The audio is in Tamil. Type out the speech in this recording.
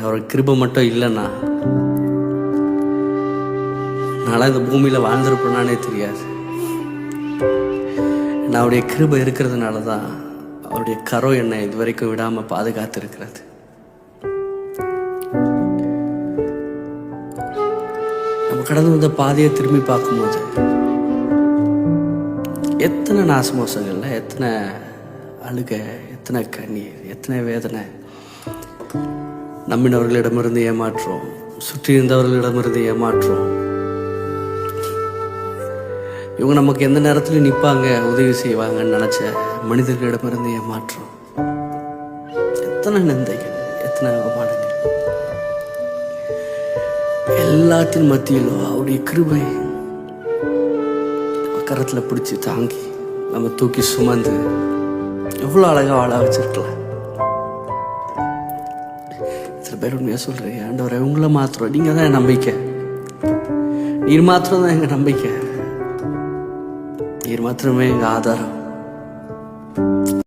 அவரோட கிருபை மட்டும் இல்லைன்னா நான்லாம் இந்த பூமியில் வாழ்ந்திருப்பேனானே தெரியாது. நான் அவருடைய கிருபை இருக்கிறதுனால தான் அவருடைய கரோ என்னை இது வரைக்கும் விடாமல் பாதுகாத்து இருக்கிறது. நம்ம கடந்து வந்த பாதையை திரும்பி பார்க்கும்போது எத்தனை நாசமோசங்கள்ல, எத்தனை அழுகை, எத்தனை கண்ணீர், எத்தனை வேதனை, நம்பினவர்களிடமிருந்து ஏமாற்றோம், சுற்றி இருந்தவர்களிடமிருந்து ஏமாற்றோம். இவங்க நமக்கு எந்த நேரத்துலையும் நிற்பாங்க, உதவி செய்வாங்கன்னு நினச்ச மனிதர்களிடமிருந்து ஏமாற்றோம். எத்தனை நிந்தைகள், எத்தனை அவமானங்கள். எல்லாத்தின் மத்தியிலும் அவருடைய கிருபை கரத்தில் பிடிச்சி தாங்கி நம்ம தூக்கி சுமந்து எவ்வளோ அழகாக வாழ வச்சிருக்கலாம். சில பேர் உண்மையாக சொல்கிறேன், ஆண்டவரே உங்களை மாத்திரம், நீங்கள் தான் என் நம்பிக்கை, நீர் மாத்திரம் தான் எங்கள் நம்பிக்கை, நீர் மாத்திரமே எங்கள் ஆதாரம்.